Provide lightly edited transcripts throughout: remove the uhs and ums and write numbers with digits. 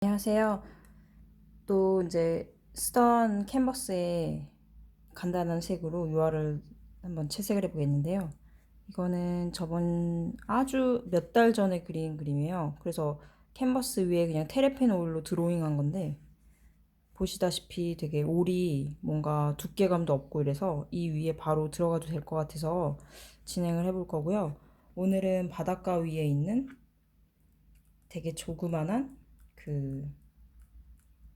안녕하세요. 또 이제 쓰던 캔버스에 간단한 색으로 유화를 한번 채색을 해보겠는데요. 이거는 저번 아주 몇 달 전에 그린 그림이에요. 그래서 캔버스 위에 그냥 테레펜 오일로 드로잉한 건데 보시다시피 되게 올이 뭔가 두께감도 없고 이래서 이 위에 바로 들어가도 될 것 같아서 진행을 해볼 거고요. 오늘은 바닷가 위에 있는 되게 조그만한 그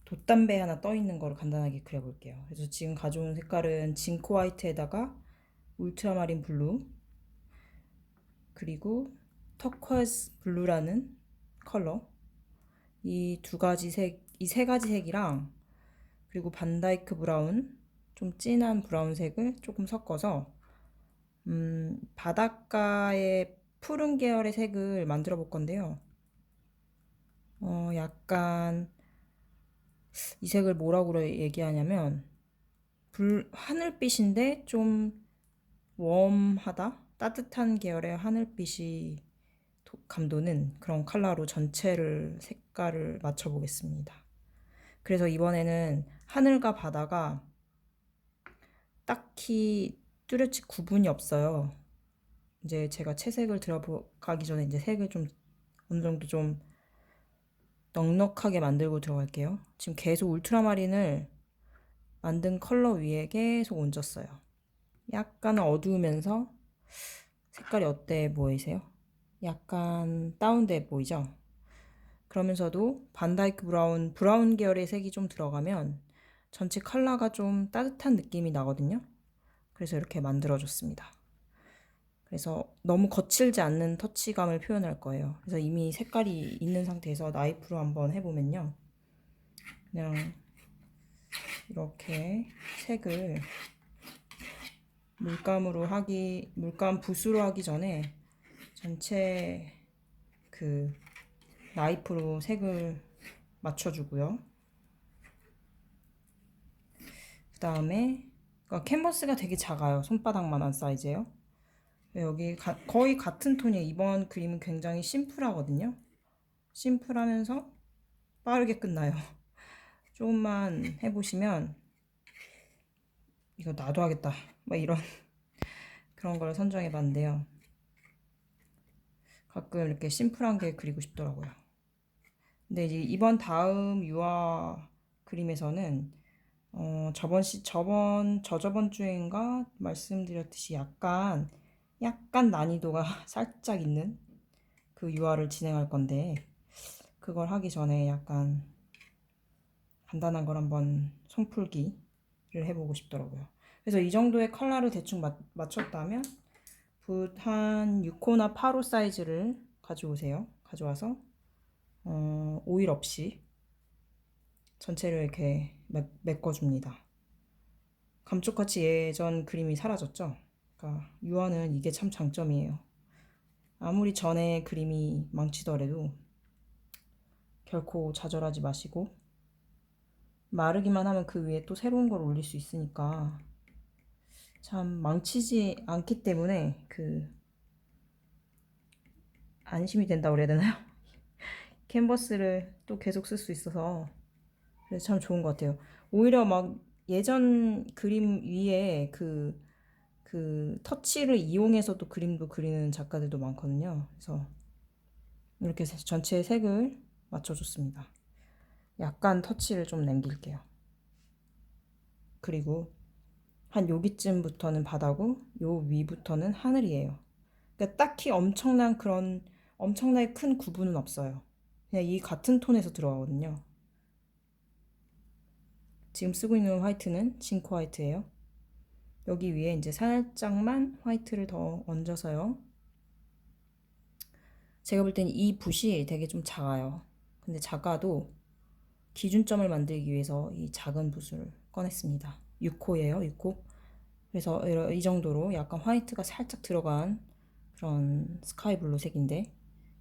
돛담배 하나 떠 있는 거를 간단하게 그려볼게요. 그래서 지금 가져온 색깔은 징크 화이트에다가 울트라마린 블루, 그리고 터쿼즈 블루라는 컬러, 이 두 가지 색, 이 세 가지 색이랑 그리고 반다이크 브라운, 좀 진한 브라운색을 조금 섞어서 바닷가의 푸른 계열의 색을 만들어 볼 건데요. 약간 이 색을 뭐라고 얘기하냐면 하늘빛인데 좀 웜하다? 따뜻한 계열의 하늘빛이 감도는 그런 컬러로 전체를 색깔을 맞춰보겠습니다. 그래서 이번에는 하늘과 바다가 딱히 뚜렷이 구분이 없어요. 이제 제가 채색을 들어가기 전에 이제 색을 좀 어느 정도 좀 넉넉하게 만들고 들어갈게요. 지금 계속 울트라마린을 만든 컬러 위에 계속 얹었어요. 약간 어두우면서 색깔이 어때 보이세요? 약간 다운돼 보이죠? 그러면서도 반다이크 브라운 계열의 색이 좀 들어가면 전체 컬러가 좀 따뜻한 느낌이 나거든요. 그래서 이렇게 만들어줬습니다. 그래서 너무 거칠지 않는 터치감을 표현할 거예요. 그래서 이미 색깔이 있는 상태에서 나이프로 한번 해보면요. 그냥 이렇게 색을 물감 붓으로 하기 전에 전체 그 나이프로 색을 맞춰주고요. 그 다음에 캔버스가 되게 작아요. 손바닥만한 사이즈예요. 여기 거의 같은 톤이에요. 이번 그림은 굉장히 심플하거든요. 심플하면서 빠르게 끝나요. 조금만 해보시면 이거 나도 하겠다. 막 이런 그런 걸 선정해 봤는데요. 가끔 이렇게 심플한 게 그리고 싶더라고요. 근데 이제 이번 다음 유화 그림에서는 저저번 주인가 말씀드렸듯이 약간 난이도가 살짝 있는 그 유화를 진행할 건데, 그걸 하기 전에 약간 간단한 걸 한번 손풀기를 해보고 싶더라고요. 그래서 이 정도의 컬러를 대충 맞췄다면, 붓 한 6호나 8호 사이즈를 가져와서, 오일 없이 전체를 이렇게 메꿔줍니다. 감쪽같이 예전 그림이 사라졌죠? 그러니까 유화는 이게 참 장점이에요. 아무리 전에 그림이 망치더라도 결코 좌절하지 마시고 마르기만 하면 그 위에 또 새로운 걸 올릴 수 있으니까 참 망치지 않기 때문에 그 안심이 된다고 그래야 되나요? 캔버스를 또 계속 쓸 수 있어서 그래서 참 좋은 것 같아요. 오히려 막 예전 그림 위에 그 터치를 이용해서도 그림도 그리는 작가들도 많거든요. 그래서 이렇게 전체 색을 맞춰줬습니다. 약간 터치를 좀 남길게요. 그리고 한 여기쯤부터는 바다고 요 위부터는 하늘이에요. 그러니까 딱히 엄청나게 큰 구분은 없어요. 그냥 이 같은 톤에서 들어가거든요. 지금 쓰고 있는 화이트는 징크 화이트예요. 여기 위에 이제 살짝만 화이트를 더 얹어서요. 제가 볼 땐 이 붓이 되게 좀 작아요. 근데 작아도 기준점을 만들기 위해서 이 작은 붓을 꺼냈습니다. 6호예요, 6호. 그래서 이 정도로 약간 화이트가 살짝 들어간 그런 스카이 블루 색인데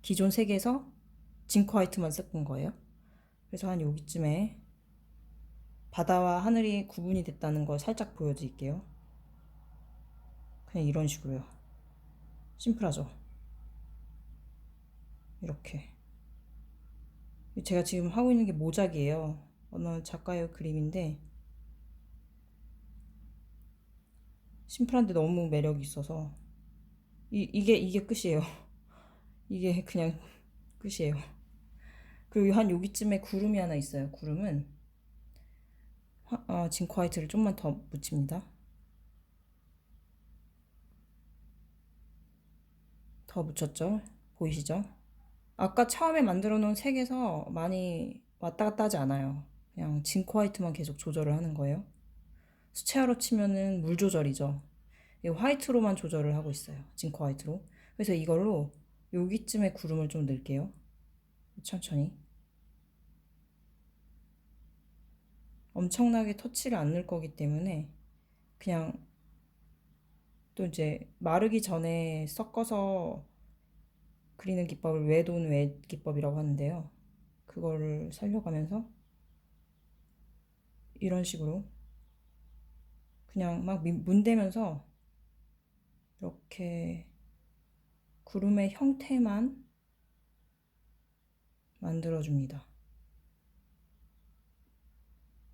기존 색에서 징크 화이트만 섞은 거예요. 그래서 한 여기쯤에 바다와 하늘이 구분이 됐다는 걸 살짝 보여드릴게요. 그냥 이런 식으로요. 심플하죠? 이렇게. 제가 지금 하고 있는 게 모작이에요. 어느 작가의 그림인데 심플한데 너무 매력이 있어서 이게 끝이에요. 이게 그냥 끝이에요. 그리고 한 여기쯤에 구름이 하나 있어요. 구름은 징크 화이트를 좀만 더 묻힙니다. 더 묻혔죠? 보이시죠? 아까 처음에 만들어 놓은 색에서 많이 왔다 갔다 하지 않아요. 그냥 징크 화이트만 계속 조절을 하는 거예요. 수채화로 치면은 물 조절이죠. 이 화이트로만 조절을 하고 있어요. 징크 화이트로. 그래서 이걸로 여기쯤에 구름을 좀 넣을게요. 천천히. 엄청나게 터치를 안 넣을 거기 때문에 그냥 또 이제 마르기 전에 섞어서 그리는 기법을 웨돈 웨 기법이라고 하는데요. 그거를 살려가면서 이런 식으로 그냥 막 문대면서 이렇게 구름의 형태만 만들어줍니다.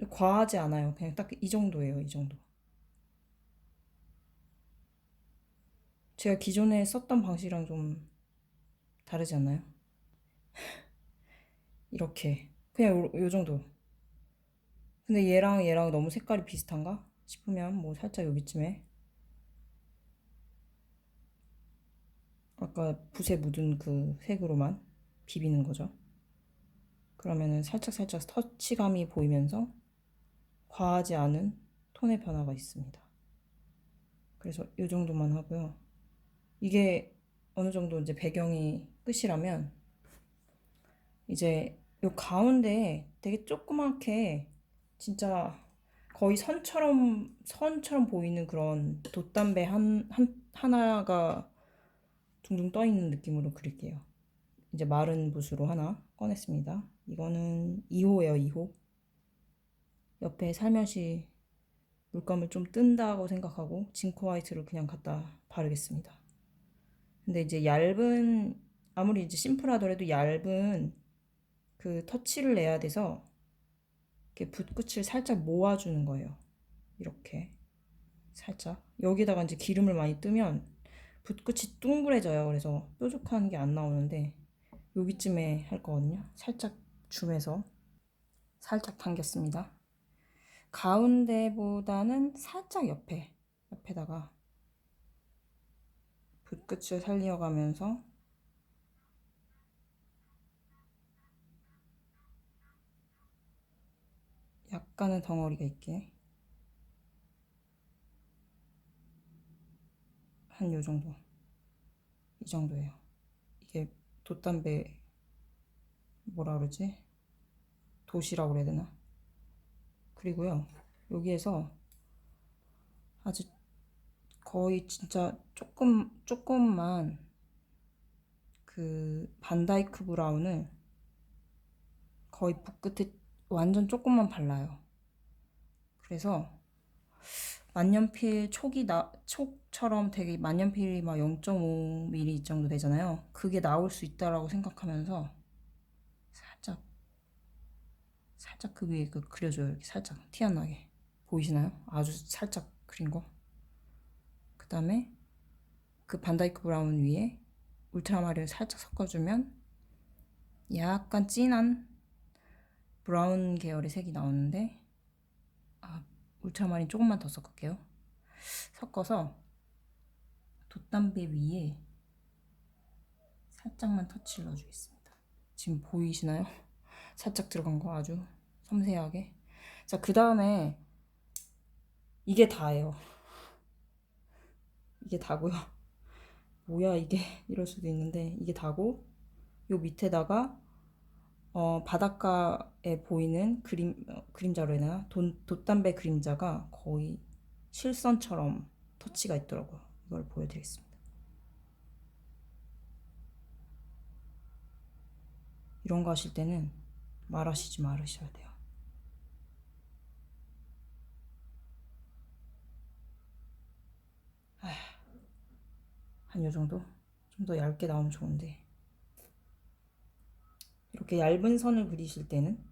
과하지 않아요. 그냥 딱 이 정도예요. 이 정도. 제가 기존에 썼던 방식이랑 좀 다르지 않나요? 이렇게. 그냥 요 정도. 근데 얘랑 너무 색깔이 비슷한가 싶으면 뭐 살짝 여기쯤에 아까 붓에 묻은 그 색으로만 비비는 거죠. 그러면은 살짝살짝 터치감이 보이면서 과하지 않은 톤의 변화가 있습니다. 그래서 이 정도만 하고요. 이게 어느 정도 이제 배경이 끝이라면 이제 요 가운데 되게 조그맣게 진짜 거의 선처럼 보이는 그런 돛담배 하나가 둥둥 떠 있는 느낌으로 그릴게요. 이제 마른 붓으로 하나 꺼냈습니다. 이거는 2호예요, 2호. 옆에 살며시 물감을 좀 뜬다고 생각하고 징크 화이트를 그냥 갖다 바르겠습니다. 근데 이제 아무리 이제 심플하더라도 얇은 그 터치를 내야 돼서 이렇게 붓끝을 살짝 모아주는 거예요. 이렇게 살짝 여기다가 이제 기름을 많이 뜨면 붓끝이 둥그레져요. 그래서 뾰족한 게 안 나오는데 여기쯤에 할 거거든요. 살짝 줌해서 살짝 당겼습니다. 가운데보다는 살짝 옆에다가 붓끝을 살려가면서 약간은 덩어리가 있게 한 요 정도, 이 정도예요. 이게 돛담배 뭐라 그러지? 돛이라고 그래야 되나? 그리고요 여기에서 아주 거의 진짜 조금만 그 반다이크 브라운을 거의 붓끝에 완전 조금만 발라요. 그래서 만년필 촉처럼 되게 만년필이 막 0.5mm 정도 되잖아요. 그게 나올 수 있다라고 생각하면서 살짝 살짝 그 위에 그려줘요. 이렇게 살짝 티 안 나게. 보이시나요? 아주 살짝 그린 거. 그 다음에 그 반다이크 브라운 위에 울트라마린을 살짝 섞어주면 약간 진한 브라운 계열의 색이 나오는데 울트라마린 조금만 더 섞을게요. 섞어서 돛담배 위에 살짝만 터치를 넣어주겠습니다. 지금 보이시나요? 살짝 들어간 거 아주 섬세하게. 자, 그 다음에 이게 다예요. 이게 다고요. 뭐야 이게 이럴 수도 있는데 이게 다고 요 밑에다가 바닷가에 보이는 그림자로 해야 되나? 돛담배 그림자가 거의 실선처럼 터치가 있더라고요. 이걸 보여드리겠습니다. 이런 거 하실 때는 말하시지 말으셔야 돼요. 한 요 정도? 좀 더 얇게 나오면 좋은데 이렇게 이렇게 얇은 선을 그리실 때는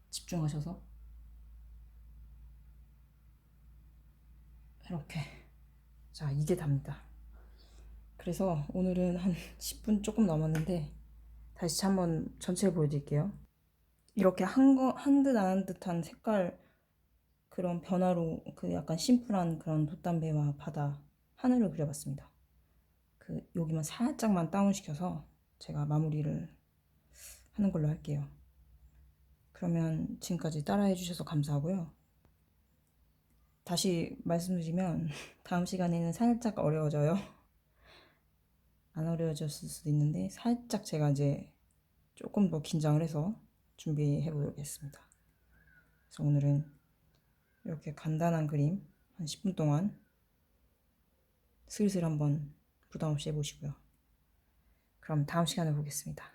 집중하셔서 이렇게. 자, 이게 답니다. 그래서 오늘은 한 10분 조금 넘었는데 다시 한번 전체를 보여드릴게요. 이렇게 한 듯 안 한 듯한 색깔 그런 변화로 그 약간 심플한 그런 돛담배와 바다, 하늘을 그려봤습니다. 그 여기만 살짝만 다운시켜서 제가 마무리를 하는 걸로 할게요. 그러면 지금까지 따라해 주셔서 감사하고요. 다시 말씀드리면 다음 시간에는 살짝 어려워져요. 안 어려워졌을 수도 있는데 살짝 제가 이제 조금 더 긴장을 해서 준비해 보겠습니다. 그래서 오늘은 이렇게 간단한 그림 한 10분 동안 슬슬 한번 부담 없이 해보시고요. 그럼 다음 시간에 보겠습니다.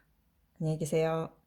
안녕히 계세요.